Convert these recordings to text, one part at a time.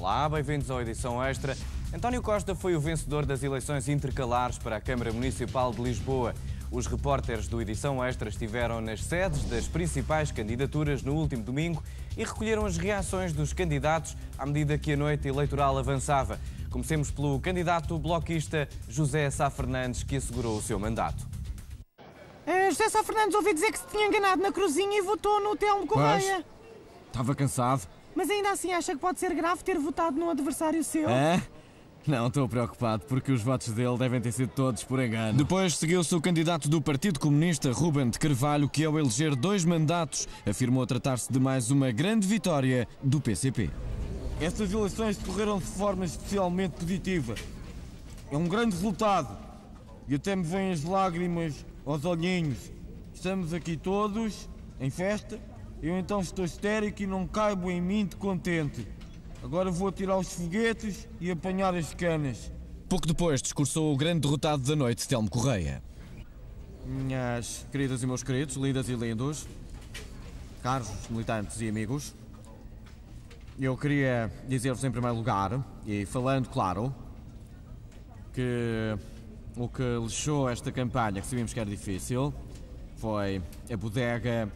Olá, bem-vindos à edição extra. António Costa foi o vencedor das eleições intercalares para a Câmara Municipal de Lisboa. Os repórteres do Edição Extra estiveram nas sedes das principais candidaturas no último domingo e recolheram as reações dos candidatos à medida que a noite eleitoral avançava. Comecemos pelo candidato bloquista José Sá Fernandes, que assegurou o seu mandato. José Sá Fernandes, ouvi dizer que se tinha enganado na cruzinha e votou no Telmo Correia. Estava cansado. Mas ainda assim acha que pode ser grave ter votado num adversário seu? É? Não, estou preocupado, porque os votos dele devem ter sido todos por engano. Depois seguiu-se o candidato do Partido Comunista, Rúben de Carvalho, que ao eleger 2 mandatos, afirmou tratar-se de mais uma grande vitória do PCP. Estas eleições decorreram de forma especialmente positiva. É um grande resultado. E até me vêm as lágrimas aos olhinhos. Estamos aqui todos, em festa. Eu então estou histérico e não caibo em mim de contente. Agora vou tirar os foguetes e apanhar as canas. Pouco depois discursou o grande derrotado da noite, Telmo Correia. Minhas queridas e meus queridos, lindas e lindos, caros militantes e amigos, eu queria dizer-vos em primeiro lugar, e falando claro, que o que lixou esta campanha, que sabíamos que era difícil, foi a bodega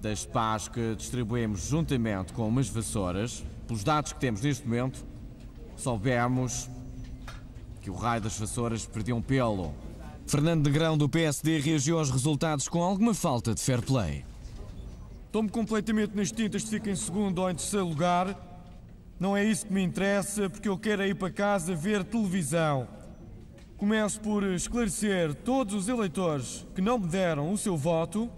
das pás que distribuímos juntamente com umas vassouras. Pelos dados que temos neste momento, soubemos que o raio das vassouras perdia um pelo. Fernando Negrão, do PSD, reagiu aos resultados com alguma falta de fair play. Estou-me completamente nas tintas de ficar em segundo ou em terceiro lugar. Não é isso que me interessa, porque eu quero ir para casa ver televisão. Começo por esclarecer todos os eleitores que não me deram o seu voto,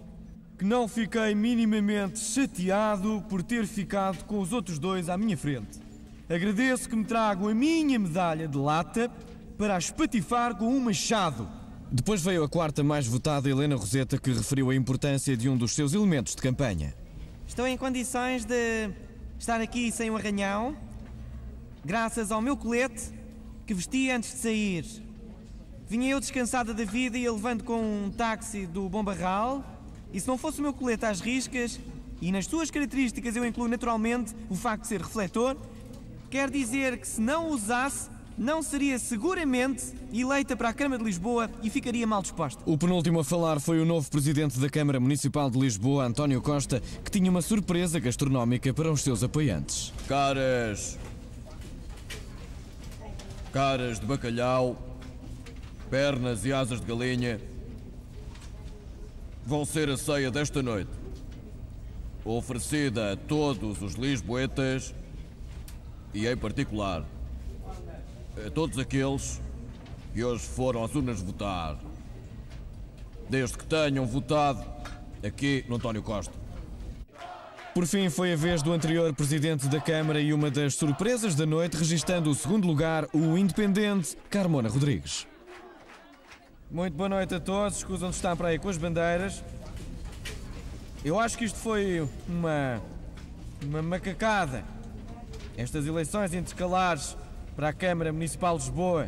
que não fiquei minimamente chateado por ter ficado com os outros 2 à minha frente. Agradeço que me tragam a minha medalha de lata para a espatifar com um machado. Depois veio a quarta mais votada, Helena Roseta, que referiu a importância de um dos seus elementos de campanha. Estou em condições de estar aqui sem um arranhão, graças ao meu colete que vesti antes de sair. Vinha eu descansada da vida e levando com um táxi do Bom Barral. E se não fosse o meu colete às riscas, e nas suas características eu incluo naturalmente o facto de ser refletor, quer dizer que se não o usasse, não seria seguramente eleita para a Câmara de Lisboa e ficaria mal disposta. O penúltimo a falar foi o novo presidente da Câmara Municipal de Lisboa, António Costa, que tinha uma surpresa gastronómica para os seus apoiantes. Caras de bacalhau, pernas e asas de galinha vão ser a ceia desta noite, oferecida a todos os lisboetas e, em particular, a todos aqueles que hoje foram às urnas votar, desde que tenham votado aqui no António Costa. Por fim, foi a vez do anterior presidente da Câmara e uma das surpresas da noite, registando o segundo lugar, o independente Carmona Rodrigues. Muito boa noite a todos, escusam de estar para aí com as bandeiras. Eu acho que isto foi uma macacada. Estas eleições intercalares para a Câmara Municipal de Lisboa.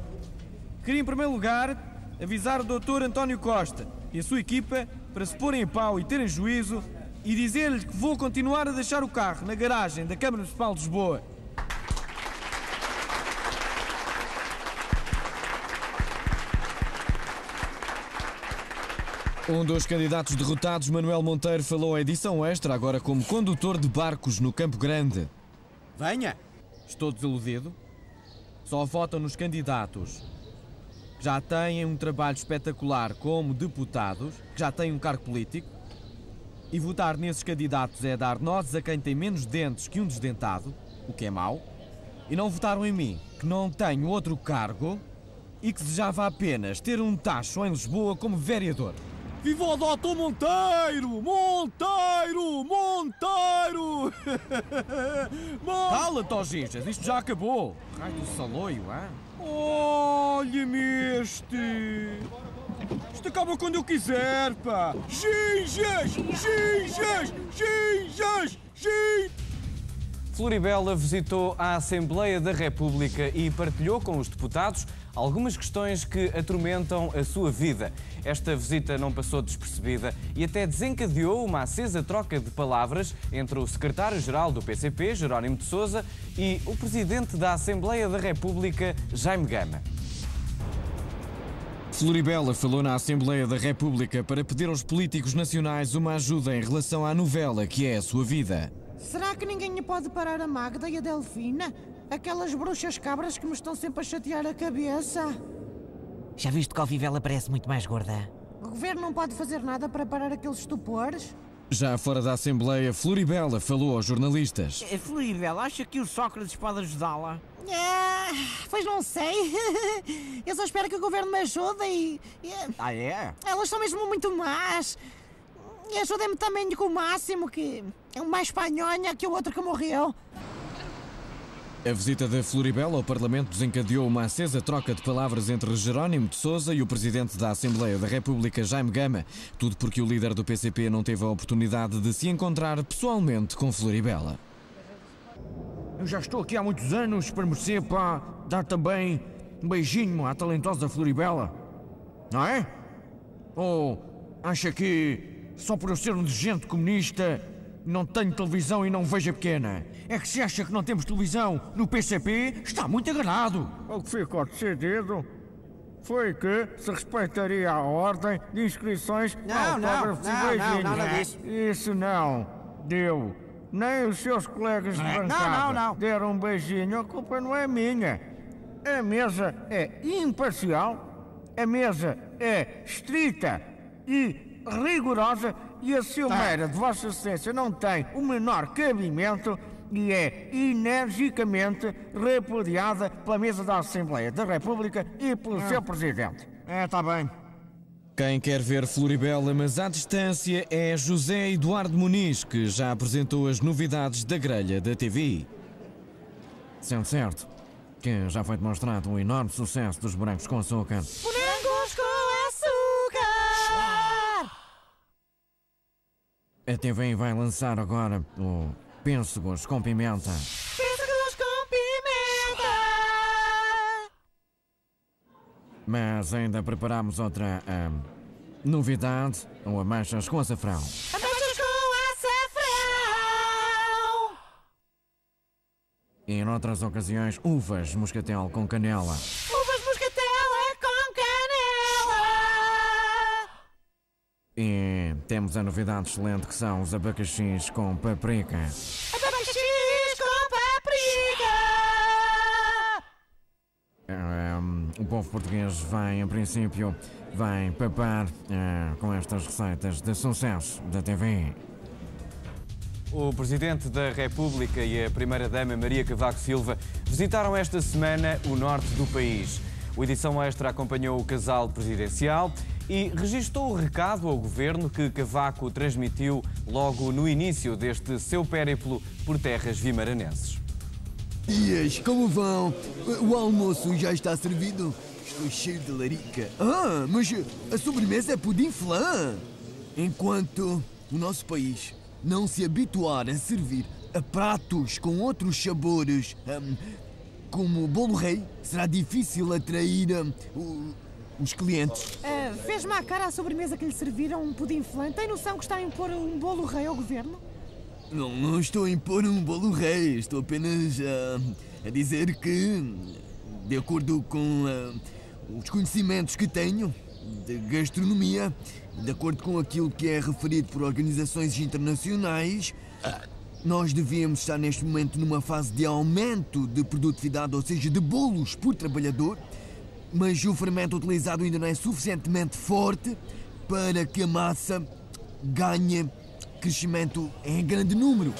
Queria em primeiro lugar avisar o Dr. António Costa e a sua equipa para se porem em pau e terem juízo e dizer-lhe que vou continuar a deixar o carro na garagem da Câmara Municipal de Lisboa. Um dos candidatos derrotados, Manuel Monteiro, falou à edição extra, agora como condutor de barcos no Campo Grande. Venha! Estou desiludido. Só votam nos candidatos que já têm um trabalho espetacular como deputados, que já têm um cargo político, e votar nesses candidatos é dar nozes a quem tem menos dentes que um desdentado, o que é mau, e não votaram em mim, que não tenho outro cargo e que desejava apenas ter um tacho em Lisboa como vereador. Viva o Doutor Monteiro! Monteiro! Monteiro! Cala-te, ó ginjas, isto já acabou. Raio do saloio, hã? Olha-me este! Isto acaba quando eu quiser, pá! Ginjas! Ginjas! Ginjas! Ginjas! Floribela visitou a Assembleia da República e partilhou com os deputados algumas questões que atormentam a sua vida. Esta visita não passou despercebida e até desencadeou uma acesa troca de palavras entre o secretário-geral do PCP, Jerónimo de Sousa, e o presidente da Assembleia da República, Jaime Gama. Floribela falou na Assembleia da República para pedir aos políticos nacionais uma ajuda em relação à novela que é a sua vida. Será que ninguém lhe pode parar a Magda e a Delfina? Aquelas bruxas cabras que me estão sempre a chatear a cabeça. Já viste que ao vivo ela parece muito mais gorda? O governo não pode fazer nada para parar aqueles estupores? Já fora da Assembleia, Floribela falou aos jornalistas. Floribela, acha que o Sócrates pode ajudá-la? Pois não sei. Eu só espero que o governo me ajude e... Ah, é? Elas são mesmo muito más. E ajudem-me também com o Máximo, que é um mais espanhonha que o outro que morreu. A visita da Floribela ao Parlamento desencadeou uma acesa troca de palavras entre Jerónimo de Sousa e o presidente da Assembleia da República, Jaime Gama. Tudo porque o líder do PCP não teve a oportunidade de se encontrar pessoalmente com Floribela. Eu já estou aqui há muitos anos para merecer para dar também um beijinho à talentosa Floribela. Não é? Ou acha que só por eu ser um dirigente comunista não tenho televisão e não vejo a pequena? É que se acha que não temos televisão no PCP, está muito enganado. O que ficou decidido foi que se respeitaria a ordem de inscrições autógrafos e beijinhos. Não, nada disso. Isso não deu. Nem os seus colegas de bancada deram um beijinho, a culpa não é minha. A mesa é imparcial, a mesa é estrita e rigorosa e a ciumeira de Vossa Excelência não tem o menor cabimento e é energicamente repudiada pela mesa da Assembleia da República e pelo seu Presidente. Está bem. Quem quer ver Floribela, mas à distância, é José Eduardo Muniz, que já apresentou as novidades da grelha da TVI. Sendo certo que já foi demonstrado um enorme sucesso dos morangos com açúcar. Morangos com açúcar! A TVI vai lançar agora o Pêssegos com Pimenta. Pêssegos com pimenta! Mas ainda preparamos outra novidade, o ameixas com açafrão. Ameixas com açafrão! E noutras ocasiões, uvas moscatel com canela. Uvas moscatela com canela! E temos a novidade excelente que são os abacaxis com paprika. Abacaxis com paprika! O povo português vai, em princípio, vai papar com estas receitas de sucesso da TVI. O Presidente da República e a Primeira-Dama Maria Cavaco Silva visitaram esta semana o norte do país. O Edição Extra acompanhou o casal presidencial e registou o recado ao Governo que Cavaco transmitiu logo no início deste seu périplo por terras vimaranenses. Dias, como vão? O almoço já está servido? Estou cheio de larica. Mas a sobremesa é pudim flan. Enquanto o nosso país não se habituar a servir a pratos com outros sabores, como o bolo rei, será difícil atrair os clientes. Fez-me à cara a sobremesa que lhe serviram um pudim flan. Tem noção que está a impor um bolo rei ao governo? Não estou a impor um bolo rei, estou apenas a dizer que, de acordo com os conhecimentos que tenho de gastronomia, de acordo com aquilo que é referido por organizações internacionais, nós devíamos estar neste momento numa fase de aumento de produtividade, ou seja, de bolos por trabalhador, mas o fermento utilizado ainda não é suficientemente forte para que a massa ganhe crescimento em grande número.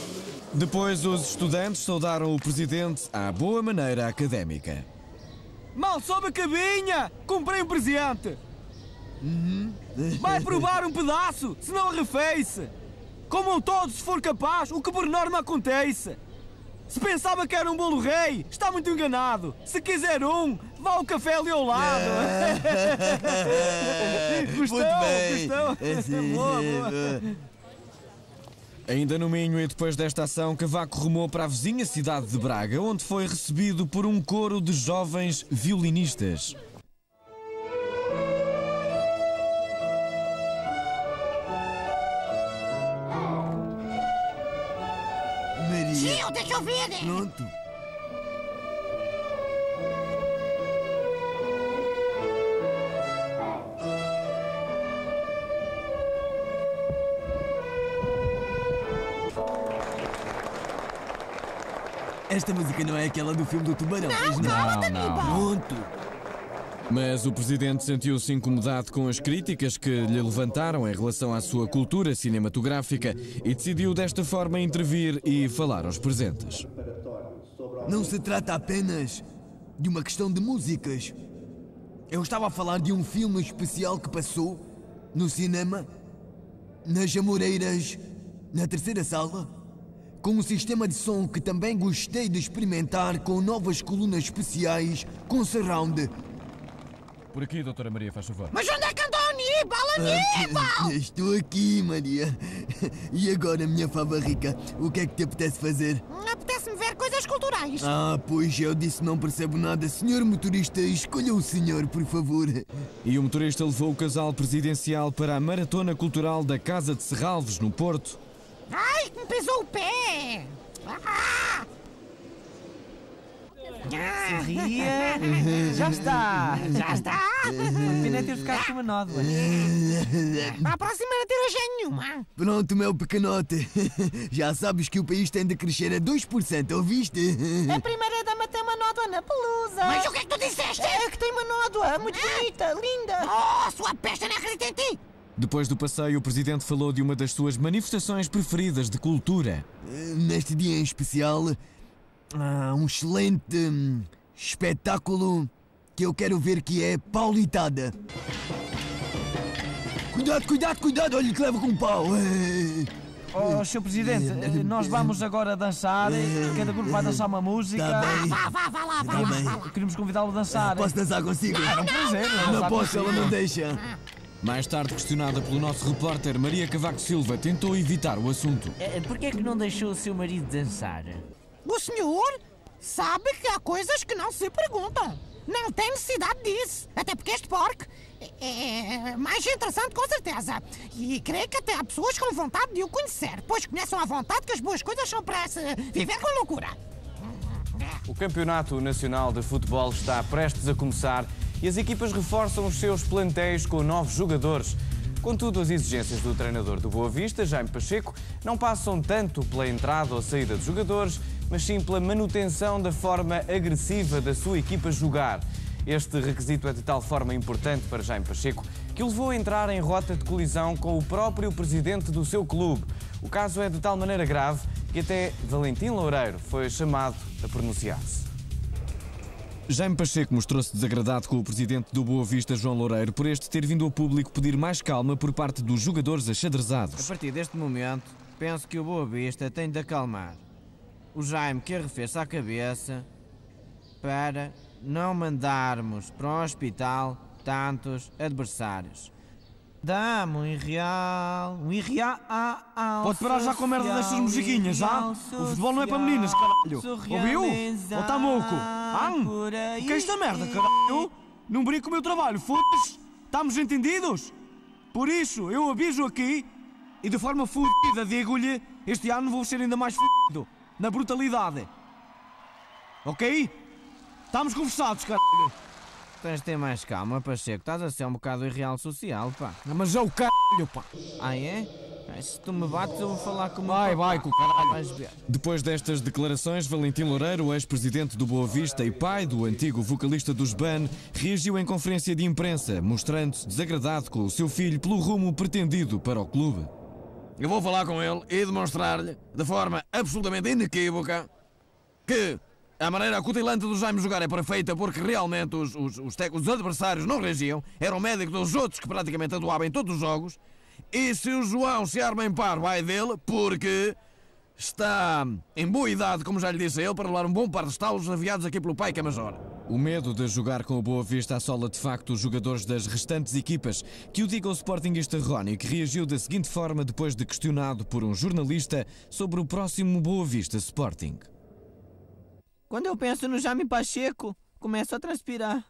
Depois, os estudantes saudaram o Presidente à boa maneira académica. Mal soube a cabinha! Comprei um presente! Vai provar um pedaço, se não arrefeice! Comam todos se for capaz, o que por norma acontece! Se pensava que era um bolo rei, está muito enganado! Se quiser um, vá ao café ali ao lado! Gostou? Muito bem. Gostou? Boa, boa! Ainda no Minho e depois desta ação, Cavaco rumou para a vizinha cidade de Braga, onde foi recebido por um coro de jovens violinistas. Tio, deixa eu ver. Pronto. Esta música não é aquela do filme do Tubarão, pois não? Cala-te, Aníbal. Pronto. Mas o presidente sentiu-se incomodado com as críticas que lhe levantaram em relação à sua cultura cinematográfica e decidiu desta forma intervir e falar aos presentes. Não se trata apenas de uma questão de músicas. Eu estava a falar de um filme especial que passou no cinema, nas Amoreiras, na terceira sala, com um sistema de som que também gostei de experimentar com novas colunas especiais com surround. Por aqui, doutora Maria, faz favor. Mas onde é que andou Aníbal? Estou aqui, Maria. E agora, minha fava rica, o que é que te apetece fazer? Apetece-me ver coisas culturais. Pois eu disse não percebo nada. Senhor motorista, escolha o senhor, por favor. E o motorista levou o casal presidencial para a Maratona Cultural da Casa de Serralves, no Porto. Ai, me pisou o pé. Ria. Já está. Já está. Pena ter ficado com uma nódoa. Para a próxima não ter hoje nenhuma. Pronto, meu pequenote. Já sabes que o país tem de crescer a 2%, ouviste? A primeira dama tem uma nódoa na pelusa. Mas o que é que tu disseste? É que tem uma nódoa muito bonita, linda. Oh, sua peste, não acredito em ti. Depois do passeio, o presidente falou de uma das suas manifestações preferidas de cultura. Neste dia em especial, um excelente espetáculo que eu quero ver, que é paulitada. Cuidado, olha que leva com um pau. Oh, Sr. Presidente, nós vamos agora dançar. Cada grupo vai dançar uma música. Tá bem. Vá lá. Queremos convidá-lo a dançar. Posso dançar consigo? É um prazer. Não posso, ela não deixa. Mais tarde, questionada pelo nosso repórter, Maria Cavaco Silva tentou evitar o assunto. Porquê é que não deixou o seu marido dançar? O senhor sabe que há coisas que não se perguntam. Não tem necessidade disso. Até porque este porco é mais interessante, com certeza. E creio que até há pessoas com vontade de o conhecer, pois conhecem à vontade que as boas coisas são para se viver com loucura. O Campeonato Nacional de Futebol está prestes a começar e as equipas reforçam os seus plantéis com novos jogadores. Contudo, as exigências do treinador do Boa Vista, Jaime Pacheco, não passam tanto pela entrada ou saída de jogadores, mas sim pela manutenção da forma agressiva da sua equipa jogar. Este requisito é de tal forma importante para Jaime Pacheco que o levou a entrar em rota de colisão com o próprio presidente do seu clube. O caso é de tal maneira grave que até Valentim Loureiro foi chamado a pronunciar-se. Jaime Pacheco mostrou-se desagradado com o presidente do Boa Vista, João Loureiro, por este ter vindo ao público pedir mais calma por parte dos jogadores A achadrezados. partir deste momento, penso que o Boa Vista tem de acalmar. O Jaime que arrefeça a cabeça para não mandarmos para o hospital tantos adversários. Dá-me um irreal. Pode parar já com a merda destas musiquinhas, já? O futebol não é para meninas, caralho. Ouviu? Ou tá moco? O que é esta merda, caralho? Não brinco o meu trabalho, foda-se. Estamos entendidos? Por isso, eu aviso aqui e de forma fodida digo-lhe, este ano vou ser ainda mais fodido. Na brutalidade. Ok? Estamos conversados, caralho. Tens de ter mais calma, Pacheco. Estás a ser um bocado irreal social, pá. Mas é o caralho, pá. Ah, é? Se tu me bates, eu vou falar com o meu Vai, com o caralho. Vais ver. Depois destas declarações, Valentim Loureiro, ex-presidente do Boa Vista e pai do antigo vocalista dos BAN, reagiu em conferência de imprensa, mostrando-se desagradado com o seu filho pelo rumo pretendido para o clube. Eu vou falar com ele e demonstrar-lhe, de forma absolutamente inequívoca, que a maneira acutilante do Jaime jogar é perfeita porque realmente os adversários não reagiam. Era o médico dos outros que praticamente atuava em todos os jogos. E se o João se arma em par, vai dele, porque está em boa idade, como já lhe disse a ele, para levar um bom par de estalos aviados aqui pelo pai que é major. O medo de jogar com o Boa Vista assola de facto os jogadores das restantes equipas, que o diga o sportinguista Rony, que reagiu da seguinte forma depois de questionado por um jornalista sobre o próximo Boa Vista Sporting. Quando eu penso no Jaime Pacheco, começo a transpirar.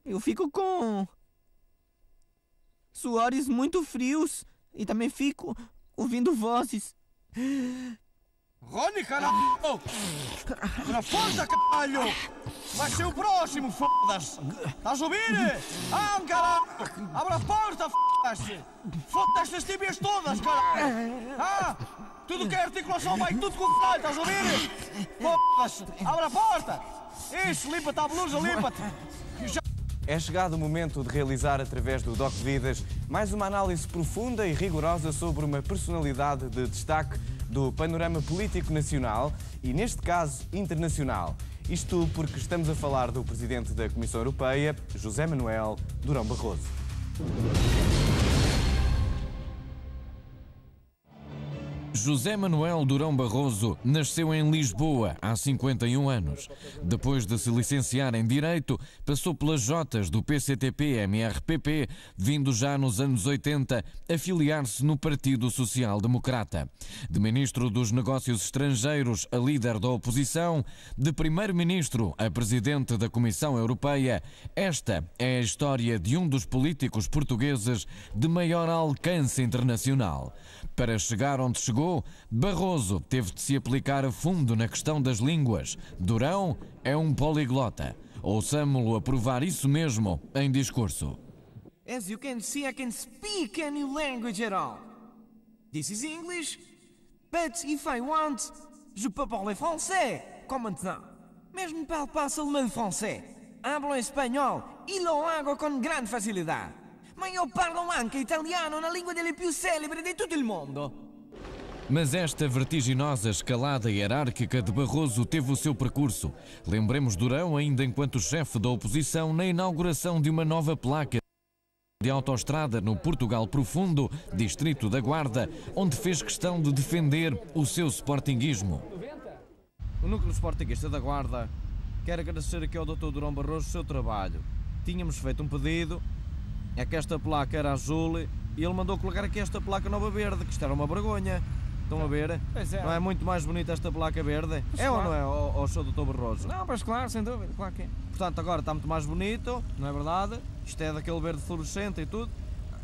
Eu fico com suores muito frios e também fico ouvindo vozes. Rony, caralho! Na força, caralho! Vai ser o próximo, foda-se! Estás a ouvir? Ah, caralho! Abre a porta, foda-se! Foda-se estas tíbias todas, caralho! Ah! Tudo que é articulação vai tudo com o caralho, estás a ouvir? Foda-se! Abre a porta! Isso, limpa-te a blusa, limpa-te! É chegado o momento de realizar, através do Doc Vidas, mais uma análise profunda e rigorosa sobre uma personalidade de destaque do panorama político nacional e, neste caso, internacional. Isto porque estamos a falar do Presidente da Comissão Europeia, José Manuel Durão Barroso. José Manuel Durão Barroso nasceu em Lisboa há 51 anos. Depois de se licenciar em Direito, passou pelas Jotas do PCTP-MRPP, vindo já nos anos 80 afiliar-se no Partido Social Democrata. De Ministro dos Negócios Estrangeiros a líder da oposição, de Primeiro-Ministro a Presidente da Comissão Europeia, esta é a história de um dos políticos portugueses de maior alcance internacional. Para chegar onde chegou, Barroso teve de se aplicar a fundo na questão das línguas. Durão é um poliglota. Ouçamo-lo a provar isso mesmo em discurso. As you can see, I can speak any language at all. This is English, but if I want, je peux parler français, comme maintenant. Mais je ne parle pas seulement français. Hablo espanhol e lo hago con grande facilità. Ma io parlo anche italiano, una lingua delle più celebri di tutto il mondo. Mas esta vertiginosa escalada hierárquica de Barroso teve o seu percurso. Lembremos Durão ainda enquanto chefe da oposição na inauguração de uma nova placa de autoestrada no Portugal Profundo, distrito da Guarda, onde fez questão de defender o seu sportinguismo. O núcleo sportinguista da Guarda quer agradecer aqui ao Dr. Durão Barroso o seu trabalho. Tínhamos feito um pedido, é que esta placa era azul e ele mandou colocar aqui esta placa nova verde, que isto era uma vergonha. Estão a ver? Pois é. Não é muito mais bonita esta placa verde? Pois é claro. ou não é, ó Sr. Dr. Barroso? Não, mas claro, sem dúvida, claro que é. Portanto, agora está muito mais bonito, não é verdade? Isto é daquele verde fluorescente e tudo.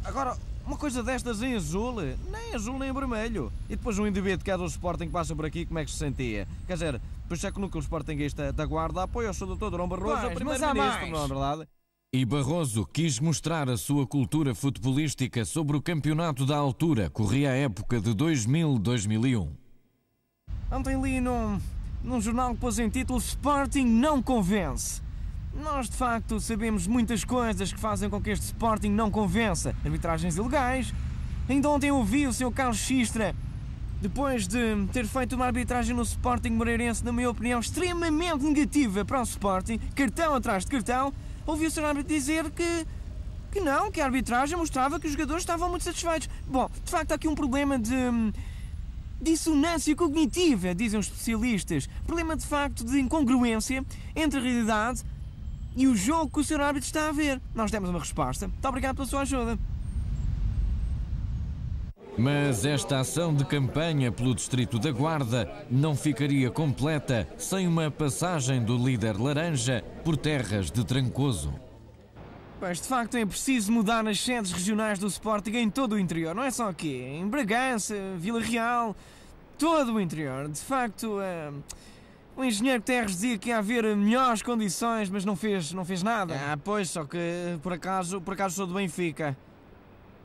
Agora, uma coisa destas em azul, nem azul nem vermelho. E depois um indivíduo que é do Sporting que passa por aqui, como é que se sentia? Quer dizer, por isso é que o núcleo sportinguista da Guarda apoia o Sr. Dr. Durão Barroso, Pois, o mas há primeiro-ministro, mais. não é verdade? E Barroso quis mostrar a sua cultura futebolística sobre o campeonato da altura, corria a época de 2000-2001. Ontem li num jornal que pôs em título Sporting não convence. Nós, de facto, sabemos muitas coisas que fazem com que este Sporting não convença. Arbitragens ilegais. Ainda ontem ouvi o Sr. Carlos Xistra, depois de ter feito uma arbitragem no Sporting Moreirense, na minha opinião, extremamente negativa para o Sporting, cartão atrás de cartão, ouvi o Sr. árbitro dizer que não, que a arbitragem mostrava que os jogadores estavam muito satisfeitos. Bom, de facto há aqui um problema de dissonância cognitiva, dizem os especialistas. Problema, de facto, de incongruência entre a realidade e o jogo que o Sr. árbitro está a ver. Nós demos uma resposta. Muito obrigado pela sua ajuda. Mas esta ação de campanha pelo distrito da Guarda não ficaria completa sem uma passagem do líder laranja por terras de Trancoso. Pois, de facto, é preciso mudar as sedes regionais do Sporting em todo o interior. Não é só aqui. Em Bragança, Vila Real, todo o interior. De facto, o engenheiro Terres dizia que ia haver melhores condições, mas não fez nada. Pois, só que por acaso sou do Benfica.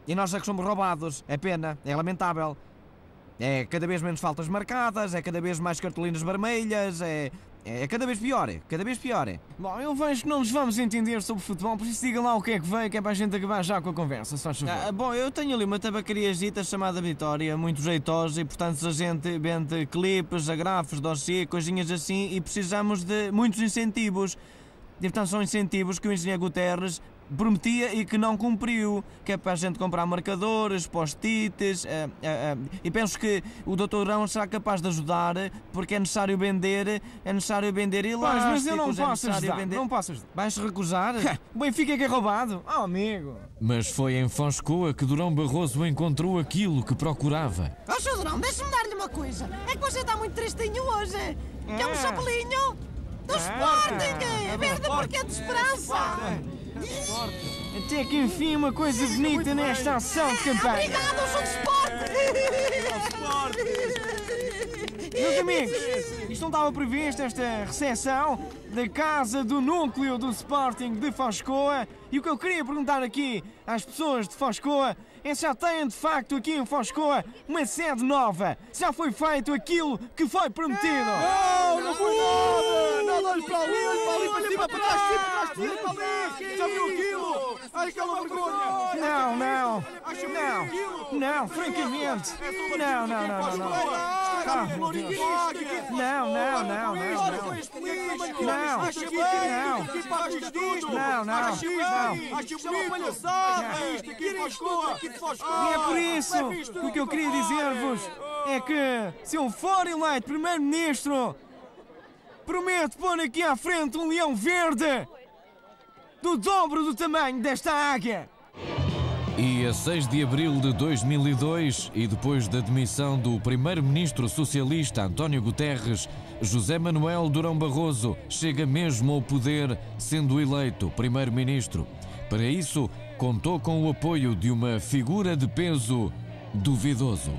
E nós é que somos roubados. É pena, é lamentável. É cada vez menos faltas marcadas, é cada vez mais cartolinas vermelhas, é cada vez pior, Bom, eu vejo que não nos vamos entender sobre futebol, por isso diga lá o que é que veio, que é para a gente acabar já com a conversa, se faz favor. Bom, eu tenho ali uma tabacariazita chamada Vitória, muito jeitosa, e portanto a gente vende clipes, agrafos, dossiê, coisinhas assim, e precisamos de muitos incentivos. E portanto são incentivos que o engenheiro Guterres prometia e que não cumpriu, que é para a gente comprar marcadores, post-its, e penso que o Dr. Durão será capaz de ajudar, porque é necessário vender elásticos, Mas eu não posso ajudar, não posso ajudar. Vais-se recusar? O Benfica é que é roubado. Oh, amigo. Mas foi em Foscoa que Durão Barroso encontrou aquilo que procurava. Ó, Sr. Durão, deixa-me dar-lhe uma coisa. É que você está muito tristinho hoje. Quer um chapelinho? Do Sporting! Verde porque é de esperança! Até que enfim uma coisa bonita nesta ação de campanha. Obrigado, eu sou de Sporting! Meus não estava prevista esta recepção da casa do núcleo do Sporting de Foscoa. E o que eu queria perguntar aqui às pessoas de Foscoa é se já têm de facto aqui em Foscoa uma sede nova. Se já foi feito aquilo que foi prometido. Não foi nada! Nada, olha para ali, para cima, para trás, para ali! Já viu aquilo? Ai, aquela vergonha! Não, francamente. Não. E é por isso que o que eu queria dizer-vos é que, se eu for eleito primeiro-ministro, prometo pôr aqui à frente um leão verde do dobro do tamanho desta águia. E a 6 de abril de 2002, e depois da demissão do primeiro-ministro socialista António Guterres, José Manuel Durão Barroso chega mesmo ao poder, sendo eleito primeiro-ministro. Para isso, contou com o apoio de uma figura de peso duvidoso.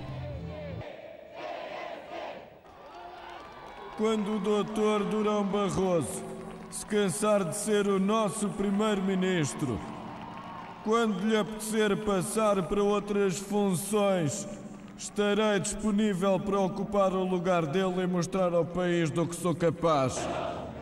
Quando o doutor Durão Barroso se cansar de ser o nosso primeiro-ministro, quando lhe apetecer passar para outras funções, estarei disponível para ocupar o lugar dele e mostrar ao país do que sou capaz.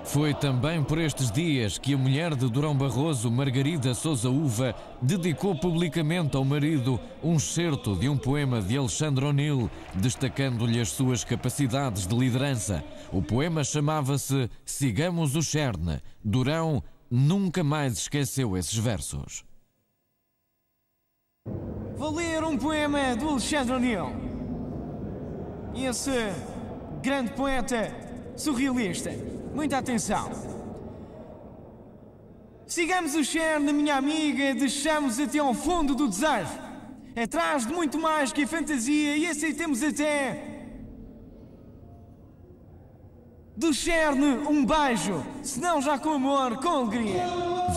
Foi também por estes dias que a mulher de Durão Barroso, Margarida Sousa Uva, dedicou publicamente ao marido um excerto de um poema de Alexandre O'Neill, destacando-lhe as suas capacidades de liderança. O poema chamava-se Sigamos o Cherne. Durão nunca mais esqueceu esses versos. Vou ler um poema do Alexandre O'Neill. Esse grande poeta surrealista. Muita atenção. Sigamos o Cherne, minha amiga, deixamos até ao fundo do desejo. Atrás de muito mais que a fantasia e aceitemos até do Cherne um beijo, se não já com amor, com alegria.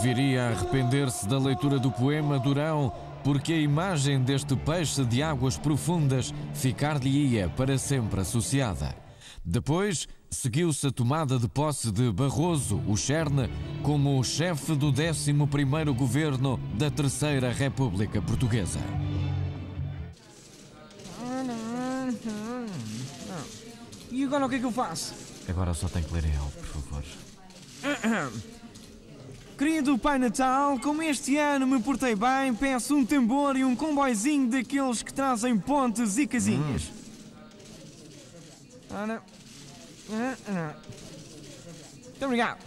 Viria a arrepender-se da leitura do poema Durão, porque a imagem deste peixe de águas profundas ficar-lhe-ia para sempre associada. Depois, seguiu-se a tomada de posse de Barroso, o Cherne, como o chefe do 11º governo da Terceira República Portuguesa. E agora o que é que eu faço? Agora só tem que ler ele, por favor. Querido Pai Natal, como este ano me portei bem, peço um tambor e um comboizinho daqueles que trazem pontes e casinhas. Muito obrigado.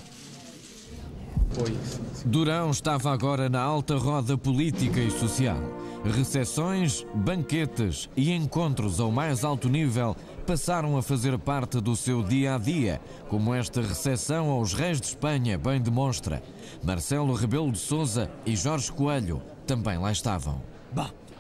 Durão estava agora na alta roda política e social. Recepções, banquetes e encontros ao mais alto nível passaram a fazer parte do seu dia-a-dia, como esta recepção aos reis de Espanha bem demonstra. Marcelo Rebelo de Sousa e Jorge Coelho também lá estavam.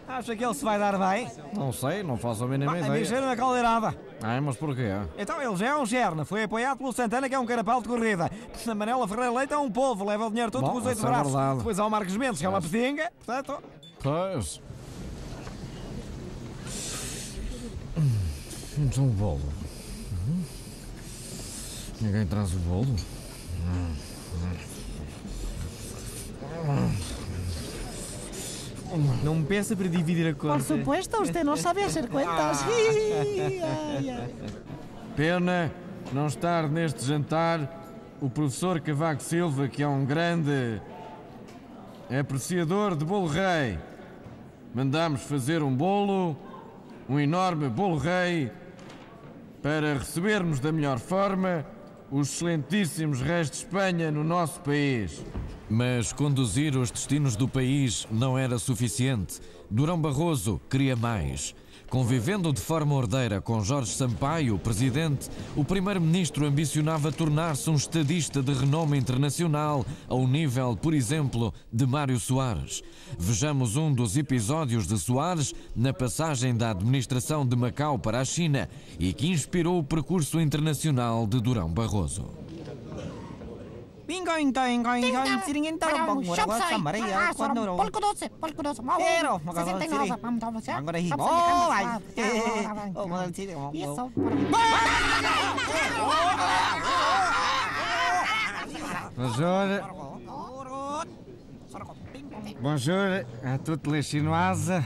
Acha que ele se vai dar bem? Não sei, não faço a mínima ideia. A mexer na caldeirada. Mas porquê? Então ele já é um Cherne, foi apoiado pelo Santana, que é um carapau de corrida. A Manela Ferreira Leite é um polvo, leva o dinheiro todo com os 8 braços. Depois há o Marcos Mendes, que é uma pedinga, portanto... Pois... Então o bolo. Ninguém traz o bolo? Não me peça para dividir a conta. Por supuesto, usted no sabe hacer cuentas. Pena não estar neste jantar o professor Cavaco Silva, que é um grande apreciador de bolo rei. Mandámos fazer um bolo, um enorme bolo rei, para recebermos da melhor forma os excelentíssimos reis de Espanha no nosso país. Mas conduzir os destinos do país não era suficiente. Durão Barroso queria mais. Convivendo de forma ordeira com Jorge Sampaio, o presidente, o primeiro-ministro ambicionava tornar-se um estadista de renome internacional, ao nível, por exemplo, de Mário Soares. Vejamos um dos episódios de Soares na passagem da administração de Macau para a China e que inspirou o percurso internacional de Durão Barroso. Bonjour. Bonjour à toutes les Chinoises.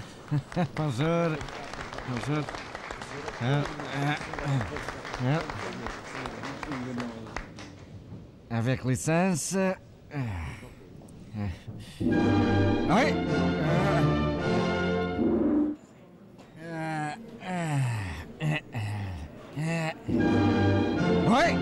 Bonjour. Bonjour. Avec licence. Oui. Oui.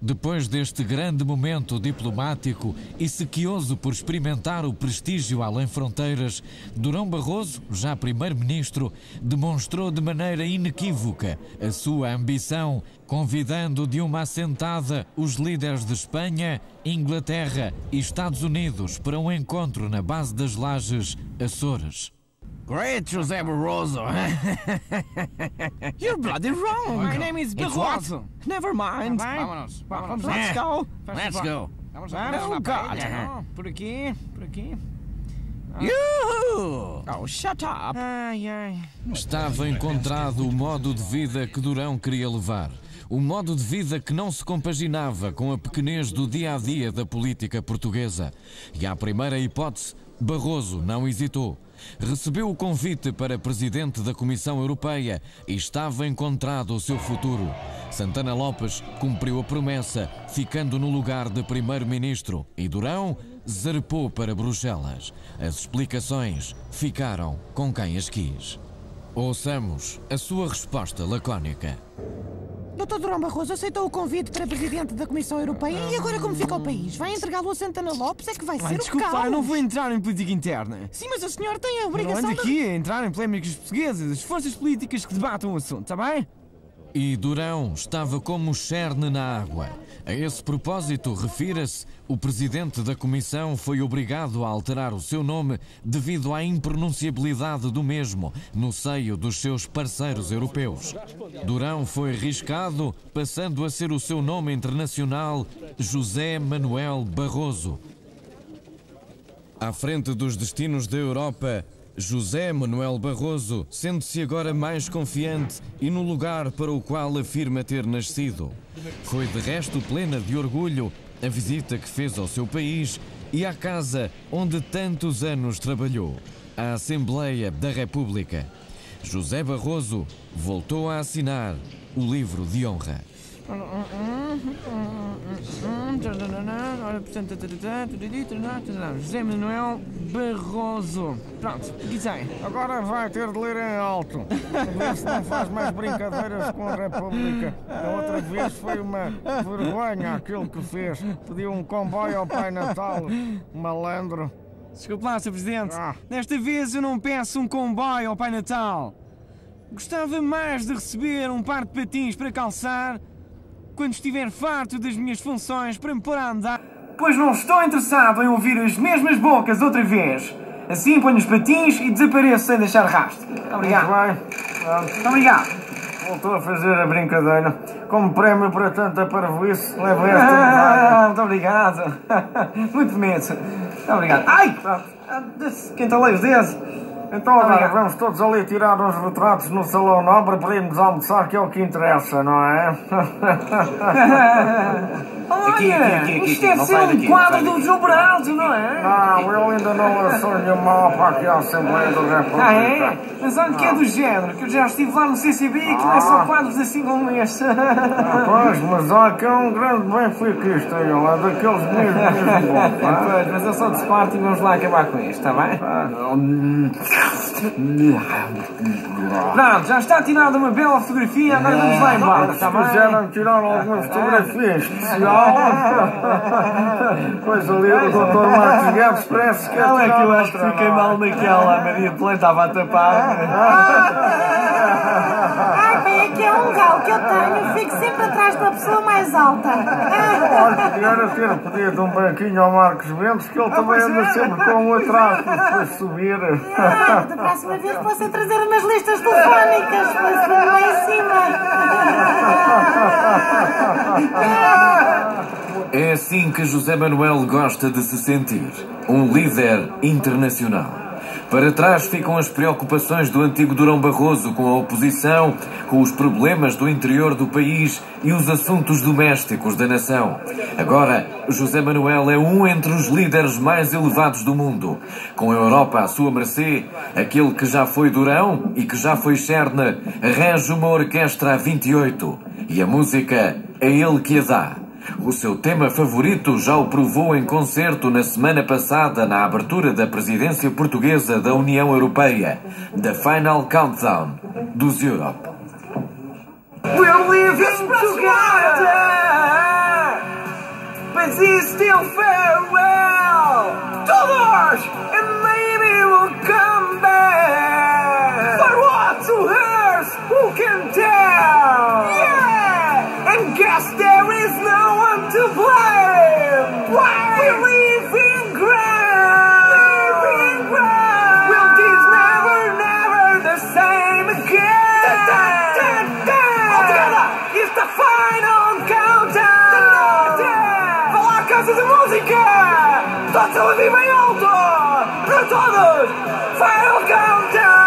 Depois deste grande momento diplomático e sequioso por experimentar o prestígio além fronteiras, Durão Barroso, já primeiro-ministro, demonstrou de maneira inequívoca a sua ambição, convidando de uma assentada os líderes de Espanha, Inglaterra e Estados Unidos para um encontro na base das Lajes, Açores. Great, José Barroso. You're bloody wrong. My name is Barroso. Never mind. Vamos. Let's go. Let's go. Oh, God. Por aqui. Yuhu! Oh, shut up. Estava encontrado o modo de vida que Durão queria levar. Um modo de vida que não se compaginava com a pequenez do dia-a-dia da política portuguesa. E à primeira hipótese, Barroso não hesitou. Recebeu o convite para presidente da Comissão Europeia e estava encontrado o seu futuro. Santana Lopes cumpriu a promessa, ficando no lugar de primeiro-ministro, e Durão zarpou para Bruxelas. As explicações ficaram com quem as quis. Ouçamos a sua resposta lacónica. Dr. Durão Barroso aceitou o convite para presidente da Comissão Europeia e agora como fica o país? Vai entregá-lo a Santana Lopes? É que vai ser desculpa, o caos. eu não vou entrar em política interna. Sim, mas o senhor tem a obrigação não ando aqui a entrar em polémicas portuguesas. As forças políticas que debatam o assunto, está bem? E Durão estava como cerne na água. A esse propósito, refira-se, o presidente da Comissão foi obrigado a alterar o seu nome devido à impronunciabilidade do mesmo no seio dos seus parceiros europeus. Durão foi riscado, passando a ser o seu nome internacional José Manuel Barroso. À frente dos destinos da Europa, José Manuel Barroso, sendo-se agora mais confiante e no lugar para o qual afirma ter nascido. Foi de resto plena de orgulho a visita que fez ao seu país e à casa onde tantos anos trabalhou, a Assembleia da República. José Barroso voltou a assinar o livro de honra. José Manuel Barroso. Pronto, dizem. Agora vai ter de ler em alto. Ver se não faz mais brincadeiras com a República. A outra vez foi uma vergonha aquilo que fez. Pediu um comboio ao Pai Natal. Malandro. Desculpe lá, Sr. Presidente. Desta vez eu não peço um comboio ao Pai Natal. Gostava mais de receber um par de patins para calçar quando estiver farto das minhas funções para me pôr a andar. Pois não estou interessado em ouvir as mesmas bocas outra vez. Assim ponho os patins e desapareço sem deixar rastro. Obrigado. Muito bem. Muito obrigado. Voltou a fazer a brincadeira. Como prémio para tanta parvoíce, levo esta. Muito obrigado. Muito imenso. Muito obrigado. Ai! Quem está ali os dedos? Então agora vamos todos ali tirar uns retratos no Salão Nobre para irmos almoçar, que é o que interessa, não é? Olha, isto deve ser um quadro do João Braldo, não é? Não, eu ainda não lançou nenhuma para aqui à Assembleia da República. Ah, é? Mas olha que é do género, que eu já estive lá no CCB e que não é só quadros assim como este. Pois, mas olha que é um grande benfiquista, ele é daqueles mesmo bons. Pois, mas eu sou de Sporting, vamos lá acabar com isto, está bem? Pronto, já está tirada uma bela fotografia, agora vamos lá embora, está bem? Quiseram tirar alguma fotografia especial. Pois ali o Dr. Marcos Guedes parece que é que eu acho que fiquei mal naquela, a Maria Pelé estava a tapar. Ai, bem, aqui é um galo que eu tenho, fico sempre sempre atrás da pessoa mais alta. Olha, podia era ter pedido um banquinho ao Marcos Mendes, que ele também anda sempre com um atraso para depois subir. Da próxima vez posso trazer umas listas telefónicas para subir lá em cima. É assim que José Manuel gosta de se sentir, um líder internacional. Para trás ficam as preocupações do antigo Durão Barroso com a oposição, com os problemas do interior do país e os assuntos domésticos da nação. Agora, José Manuel é um entre os líderes mais elevados do mundo. Com a Europa à sua mercê, aquele que já foi Durão e que já foi Cherna, rege uma orquestra a 28. E a música é ele que a dá. O seu tema favorito já o provou em concerto na semana passada na abertura da presidência portuguesa da União Europeia, The Final Countdown dos Europe. We're living together, but it's still farewell. Todos, and maybe we'll come back. For what to hurt, who can tell? Yeah, and guess there is no one to blame. Why? We live in ground. Will this never the same again? All together, it's the final countdown. Vão lá, casas de música. Todos a ouvir bem alto. Para todos, final countdown.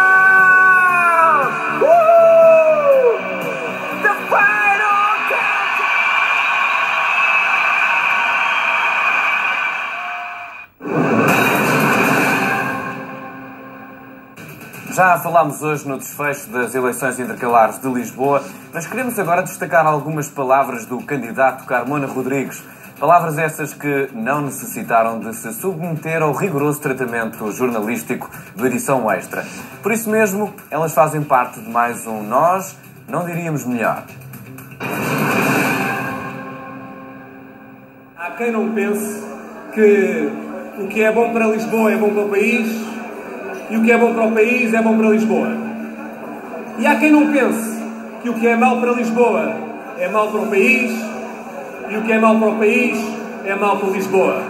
The final countdown. Já falámos hoje no desfecho das eleições intercalares de Lisboa, mas queremos agora destacar algumas palavras do candidato Carmona Rodrigues. Palavras essas que não necessitaram de se submeter ao rigoroso tratamento jornalístico do Edição Extra. Por isso mesmo, elas fazem parte de mais um Nós Não Diríamos Melhor. Há quem não pense que o que é bom para Lisboa é bom para o país e o que é bom para o país é bom para Lisboa. E há quem não pense que o que é mau para Lisboa é mau para o país e o que é mau para o país é mau para Lisboa.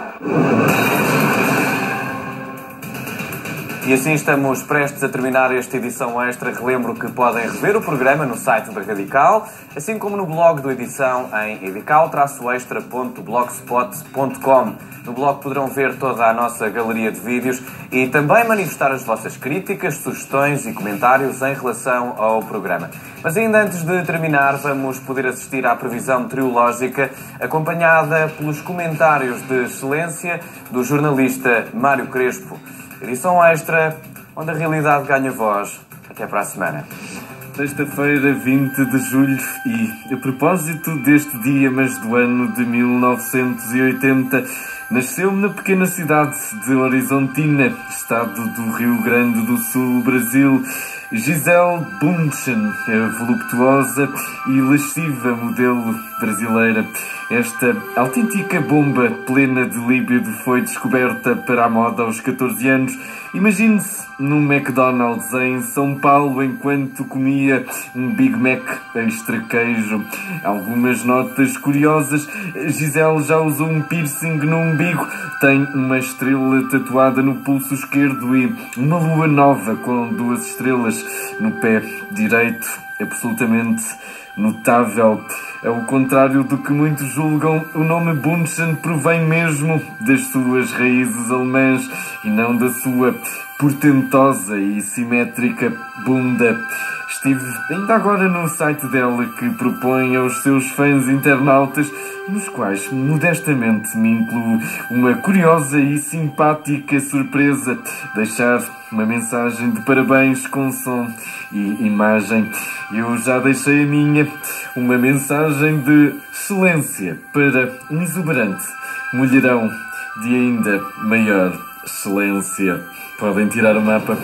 E assim estamos prestes a terminar esta edição extra. Relembro que podem rever o programa no site da Radical, assim como no blog do Edição em radical-extra.blogspot.com. No blog poderão ver toda a nossa galeria de vídeos e também manifestar as vossas críticas, sugestões e comentários em relação ao programa. Mas ainda antes de terminar, vamos poder assistir à previsão meteorológica acompanhada pelos comentários de excelência do jornalista Mário Crespo. Edição extra, onde a realidade ganha voz. Até para a semana. Sexta-feira, 20 de julho, e a propósito deste dia, mas do ano de 1980, nasceu na pequena cidade de Horizontina, estado do Rio Grande do Sul, Brasil, Gisele Bündchen, a voluptuosa e lasciva modelo brasileira. Esta autêntica bomba plena de líbido foi descoberta para a moda aos 14 anos. Imagine-se num McDonald's em São Paulo enquanto comia um Big Mac extra queijo. Algumas notas curiosas. Gisele já usou um piercing no umbigo, tem uma estrela tatuada no pulso esquerdo e uma lua nova com 2 estrelas no pé direito. Absolutamente notável. Ao contrário do que muitos julgam, o nome Bündchen provém mesmo das suas raízes alemãs e não da sua portentosa e simétrica bunda. Estive ainda agora no site dela, que propõe aos seus fãs internautas, nos quais modestamente me incluo, uma curiosa e simpática surpresa: deixar uma mensagem de parabéns com som e imagem. Eu já deixei a minha, uma mensagem de excelência para um exuberante mulherão de ainda maior excelência. Podem tirar o mapa.